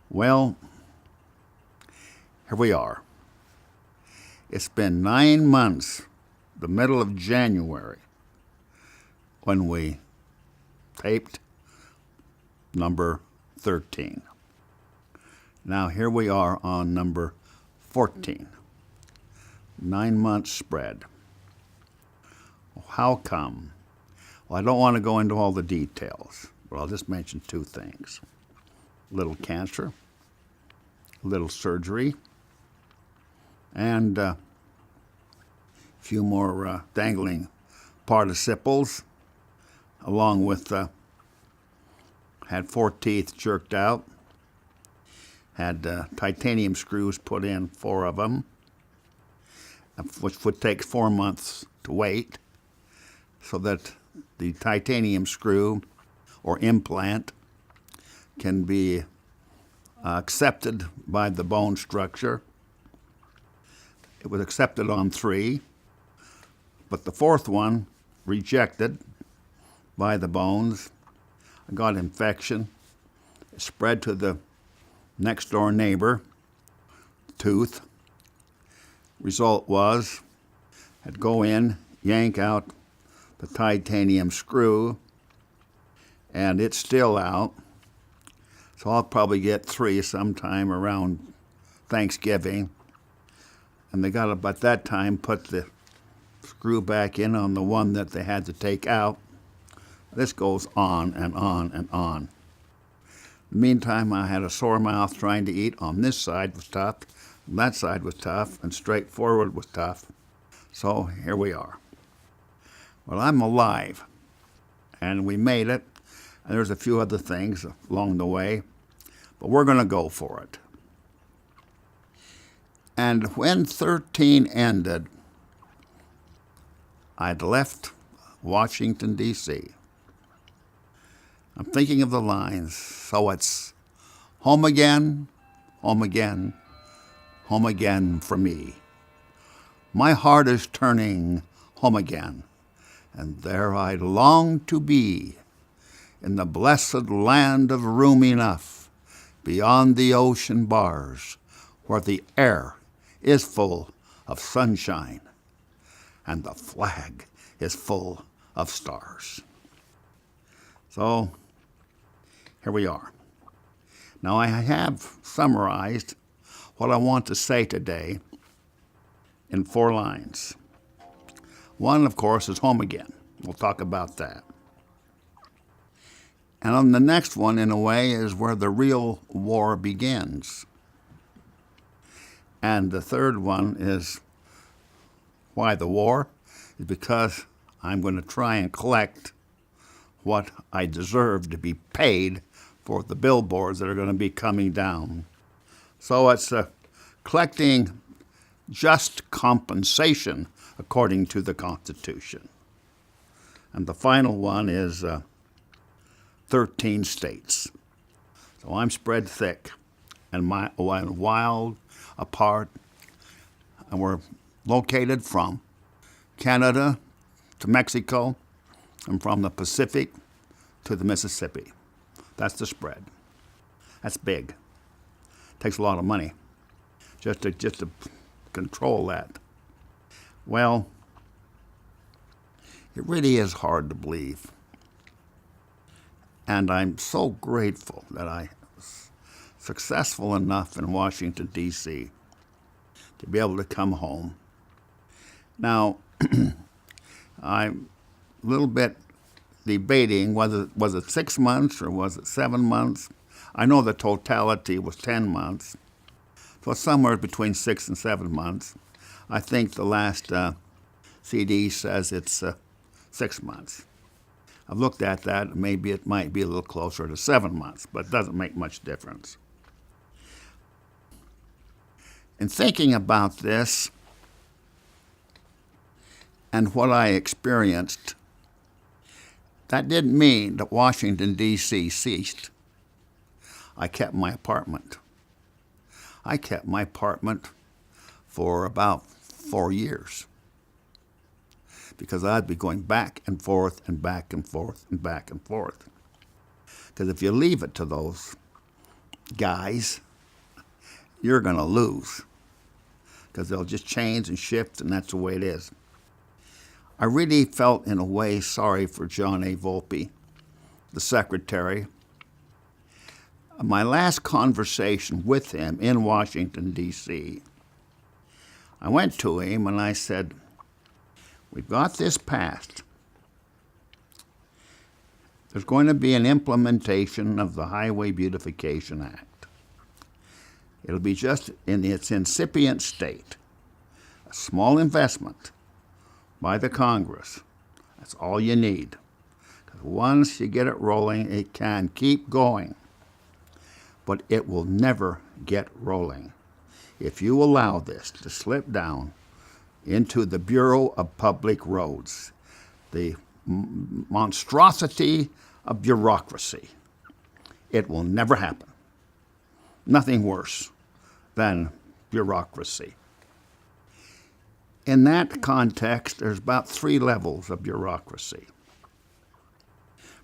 Well, here we are. It's been 9 months, the middle of January, when we taped number 13. Now here we are on number 14. 9 months spread. How come? Well, I don't want to go into all the details, but I'll just mention two things. A little cancer, a little surgery, and a few more dangling participles, along with had 4 teeth jerked out, had titanium screws put in, 4 of them, which would take 4 months to wait, so that the titanium screw or implant can be accepted by the bone structure. It was accepted on 3, but the 4th one rejected by the bones. I got infection. It spread to the next door neighbor tooth. Result was, I'd go in, yank out the titanium screw, and it's still out. So I'll probably get 3 sometime around Thanksgiving. And they got to, by that time, put the screw back in on the one that they had to take out. This goes on and on and on. In the meantime, I had a sore mouth trying to eat. On this side was tough, and that side was tough, and straightforward was tough. So here we are. Well, I'm alive, and we made it, and there's a few other things along the way, but we're going to go for it. And when 13 ended, I'd left Washington, D.C. I'm thinking of the lines, so it's home again, home again, home again for me. My heart is turning home again, and there I long to be, in the blessed land of room enough, beyond the ocean bars, where the air is full of sunshine, and the flag is full of stars. So, here we are. Now, I have summarized what I want to say today in 4 lines. One, of course, is home again. We'll talk about that. And on the next one, in a way, is where the real war begins. And the third one is why the war is because I'm going to try and collect what I deserve to be paid for the billboards that are going to be coming down. So it's collecting just compensation according to the Constitution. And the final one is 13 states. So I'm spread thick and wild apart, and we're located from Canada to Mexico and from the Pacific to the Mississippi. That's the spread. That's big. Takes a lot of money just to control that. Well, it really is hard to believe. And I'm so grateful that I was successful enough in Washington, D.C. to be able to come home. Now, I'm a little bit debating whether was it 6 months or was it 7 months. I know the totality was 10 months. So somewhere between 6 and 7 months. I think the last CD says it's 6 months. I've looked at that. Maybe it might be a little closer to 7 months, but it doesn't make much difference. In thinking about this and what I experienced, that didn't mean that Washington, D.C. ceased. I kept my apartment. I kept my apartment for about 4 years because I'd be going back and forth and back and forth and back and forth. Because if you leave it to those guys, you're going to lose because they'll just change and shift, and that's the way it is. I really felt, in a way, sorry for John A. Volpe, the secretary. My last conversation with him in Washington, D.C., I went to him and I said, we've got this passed. There's going to be an implementation of the Highway Beautification Act. It'll be just in its incipient state, a small investment by the Congress. That's all you need. Because once you get it rolling, it can keep going. But it will never get rolling if you allow this to slip down into the Bureau of Public Roads, the monstrosity of bureaucracy. It will never happen. Nothing worse than bureaucracy. In that context, there's about 3 levels of bureaucracy,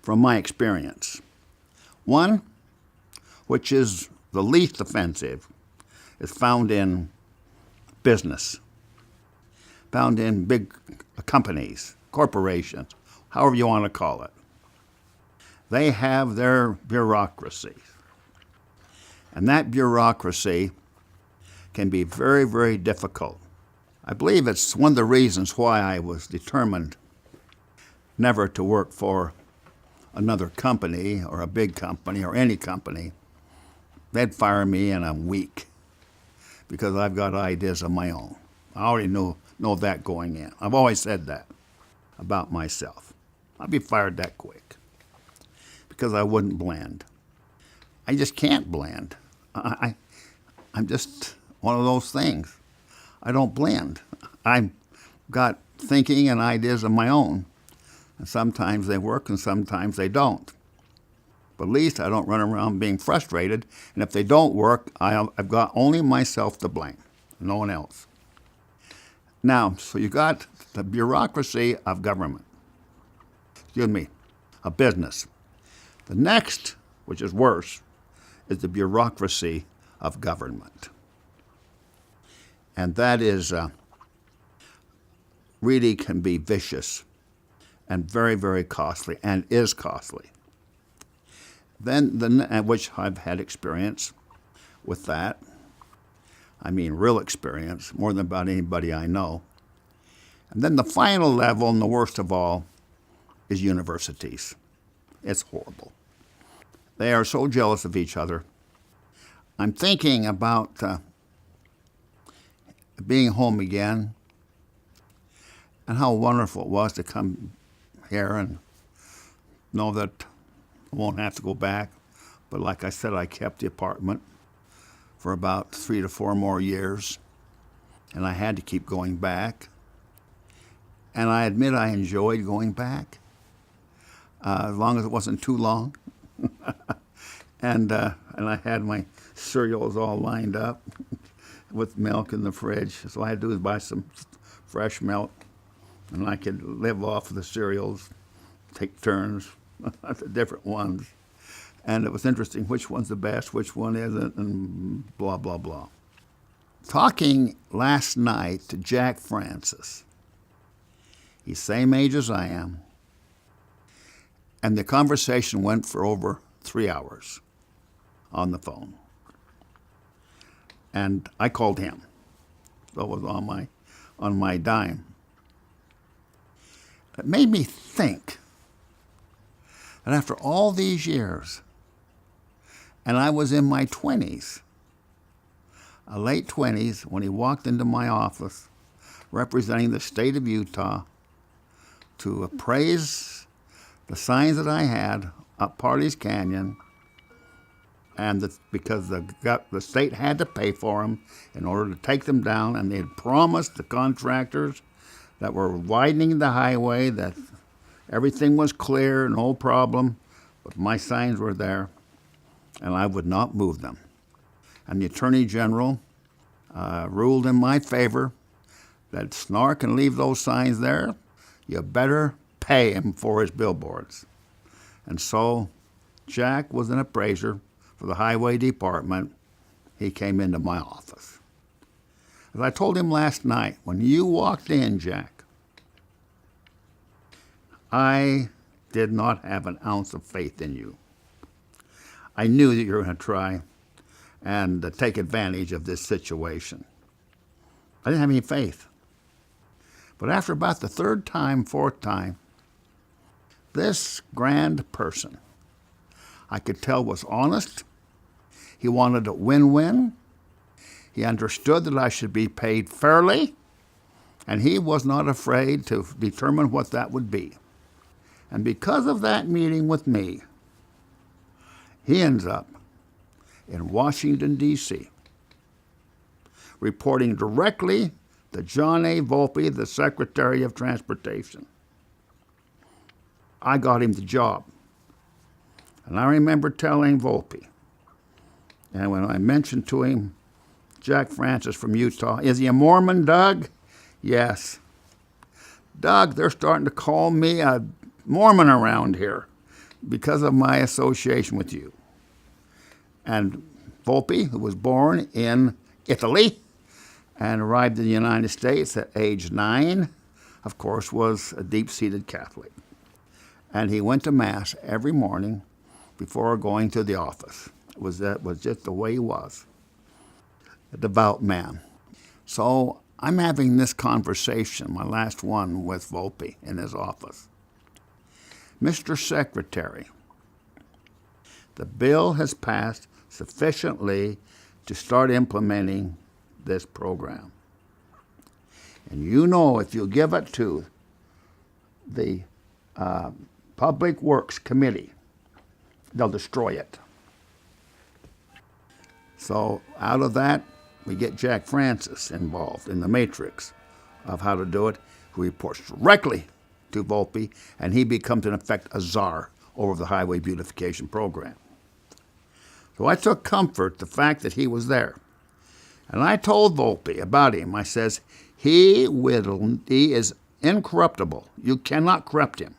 from my experience. One, which is the least offensive, is found in business, found in big companies, corporations, however you want to call it. They have their bureaucracy. And that bureaucracy can be very, very difficult. I believe it's one of the reasons why I was determined never to work for another company or a big company or any company. They'd fire me and I'm weak because I've got ideas of my own. I already know that going in. I've always said that about myself. I'd be fired that quick because I wouldn't blend. I just can't blend. I'm just one of those things. I don't blend. I've got thinking and ideas of my own. And sometimes they work and sometimes they don't. But at least I don't run around being frustrated. And if they don't work, I've got only myself to blame, no one else. Now, so you got the bureaucracy of government. Of business. The next, which is worse, is the bureaucracy of government. And that is really can be vicious and very, very costly, and is costly. Then, which I've had experience with that. I mean, real experience, more than about anybody I know. And then the final level, and the worst of all, is universities. It's horrible. They are so jealous of each other. I'm thinking about being home again and how wonderful it was to come here and know that I won't have to go back. But like I said, I kept the apartment for about 3 to 4 more years, and I had to keep going back. And I admit I enjoyed going back, as long as it wasn't too long. And I had my cereals all lined up with milk in the fridge. So all I had to do was buy some fresh milk, and I could live off of the cereals, take turns, the different ones. And it was interesting which one's the best, which one isn't, and blah, blah, blah. Talking last night to Jack Francis. He's same age as I am. And the conversation went for over 3 hours on the phone. And I called him. So it was on my dime. It made me think that after all these years, and I was in my 20s, late 20s, when he walked into my office representing the state of Utah to appraise the signs that I had up Party's Canyon, and because the state had to pay for them in order to take them down, and they had promised the contractors that were widening the highway that everything was clear, no problem, but my signs were there, and I would not move them. And the Attorney General ruled in my favor that Snarr can leave those signs there. You better pay him for his billboards. And so Jack was an appraiser for the highway department, he came into my office. As I told him last night, when you walked in, Jack, I did not have an ounce of faith in you. I knew that you were going to try and take advantage of this situation. I didn't have any faith. But after about the third time, fourth time, this grand person, I could tell, was honest. He wanted a win-win. He understood that I should be paid fairly, and he was not afraid to determine what that would be. And because of that meeting with me, he ends up in Washington, D.C., reporting directly to John A. Volpe, the Secretary of Transportation. I got him the job. And I remember telling Volpe, and when I mentioned to him, Jack Francis from Utah, is he a Mormon, Doug? Yes. Doug, they're starting to call me a Mormon around here because of my association with you. And Volpe, who was born in Italy and arrived in the United States at age 9, of course, was a deep-seated Catholic. And he went to Mass every morning before going to the office. That was just the way he was, a devout man. So I'm having this conversation, my last one, with Volpe in his office. Mr. Secretary, the bill has passed sufficiently to start implementing this program. And you know, if you give it to the Public Works Committee, they'll destroy it. So out of that, we get Jack Francis involved in the matrix of how to do it, who reports directly to Volpe, and he becomes, in effect, a czar over the highway beautification program. So I took comfort the fact that he was there. And I told Volpe about him. I says, he is incorruptible. You cannot corrupt him.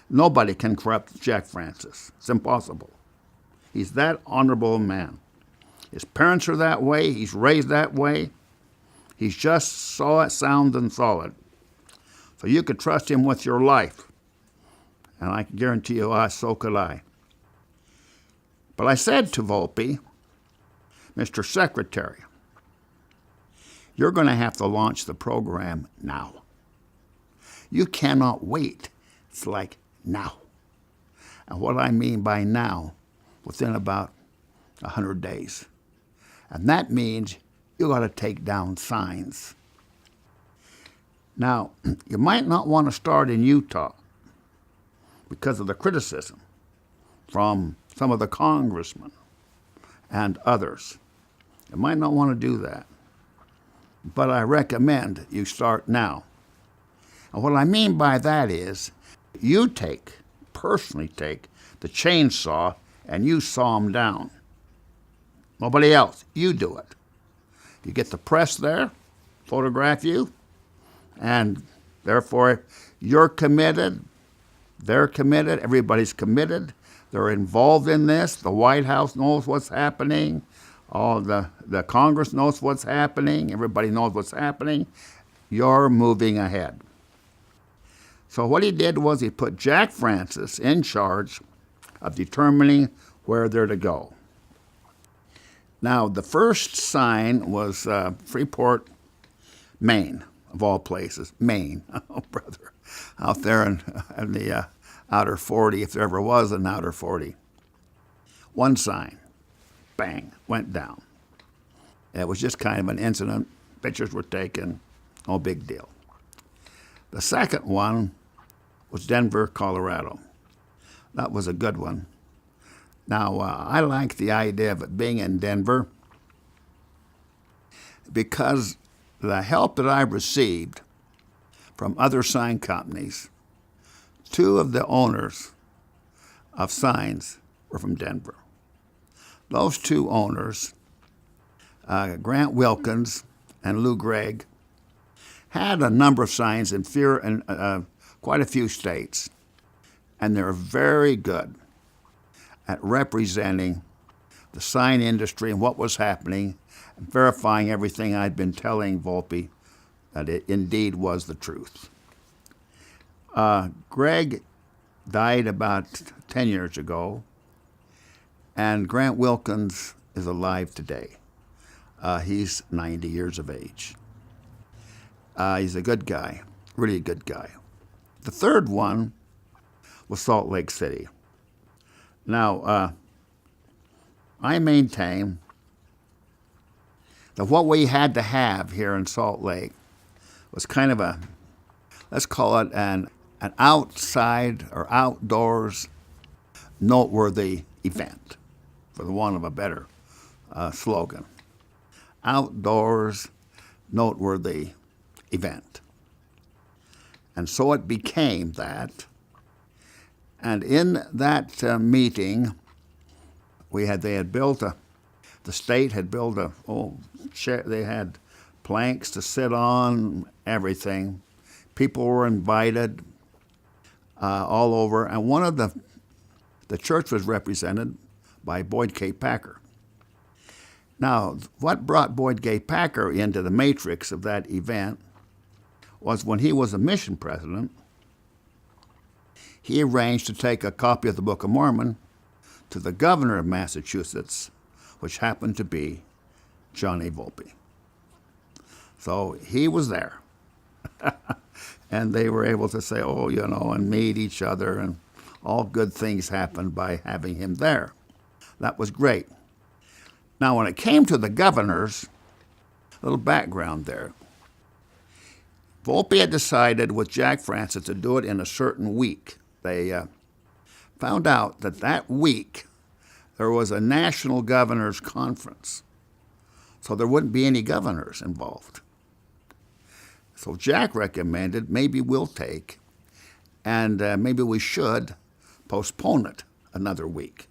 Nobody can corrupt Jack Francis. It's impossible. He's that honorable a man. His parents are that way. He's raised that way. He's just sound and solid. So you could trust him with your life. And I can guarantee you, so could I. But I said to Volpe, Mr. Secretary, you're going to have to launch the program now. You cannot wait. It's like now. And what I mean by now, within about 100 days. And that means you got to take down signs. Now, you might not want to start in Utah because of the criticism from some of the congressmen and others. You might not want to do that. But I recommend you start now. And what I mean by that is you personally take the chainsaw and you saw them down. Nobody else. You do it. You get the press there, photograph you, and therefore you're committed, they're committed, everybody's committed, they're involved in this, the White House knows what's happening, all the Congress knows what's happening, everybody knows what's happening, you're moving ahead. So what he did was he put Jack Francis in charge of determining where they're to go. Now, the first sign was Freeport, Maine, of all places. Maine, oh brother, out there in the outer 40, if there ever was an outer 40. One sign, bang, went down. It was just kind of an incident. Pictures were taken, no big deal. The second one was Denver, Colorado. That was a good one. Now, I like the idea of it being in Denver because the help that I've received from other sign companies, 2 of the owners of signs were from Denver. Those 2 owners, Grant Wilkins and Lou Gregg, had a number of signs in quite a few states, and they're very good at representing the sign industry and what was happening, and verifying everything I'd been telling Volpe, that it indeed was the truth. Greg died about 10 years ago, and Grant Wilkins is alive today. He's 90 years of age. He's a good guy, really a good guy. The third one was Salt Lake City. Now, I maintain that what we had to have here in Salt Lake was kind of a, let's call it an outside or outdoors noteworthy event, for the want of a better slogan. Outdoors noteworthy event. And so it became that. And in that meeting, they had built the state had built they had planks to sit on, everything. People were invited all over, and one of the church was represented by Boyd K. Packer. Now, what brought Boyd K. Packer into the matrix of that event was when he was a mission president, he arranged to take a copy of the Book of Mormon to the governor of Massachusetts, which happened to be John A. Volpe. So he was there. And they were able to say, and meet each other, and all good things happened by having him there. That was great. Now, when it came to the governors, a little background there. Volpe had decided with Jack Francis to do it in a certain week. They found out that week there was a national governors conference, so there wouldn't be any governors involved. So Jack recommended maybe we'll take, and maybe we should postpone it another week.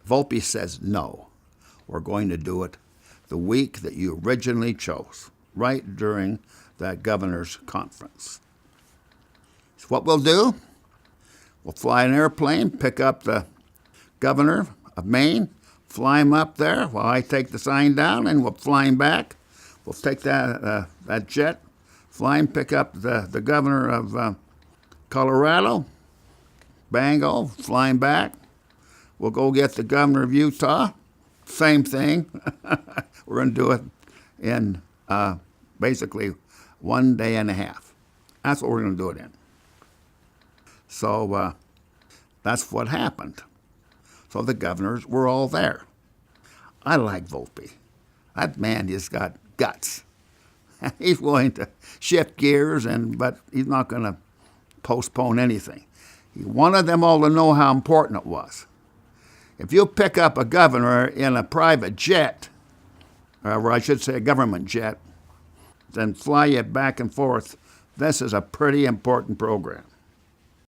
Volpe says, no, we're going to do it the week that you originally chose, right during that governor's conference. So what we'll do, we'll fly an airplane, pick up the governor of Maine, fly him up there while I take the sign down, and we'll fly him back. We'll take that jet, fly him, pick up the governor of Colorado, bango, fly him back. We'll go get the governor of Utah, same thing. We're going to do it in basically 1 day and a half. That's what we're going to do it in. So that's what happened. So the governors were all there. I like Volpe. That man has got guts. He's willing to shift gears, but he's not going to postpone anything. He wanted them all to know how important it was. If you pick up a governor in a private jet, or I should say a government jet, then fly you back and forth, this is a pretty important program.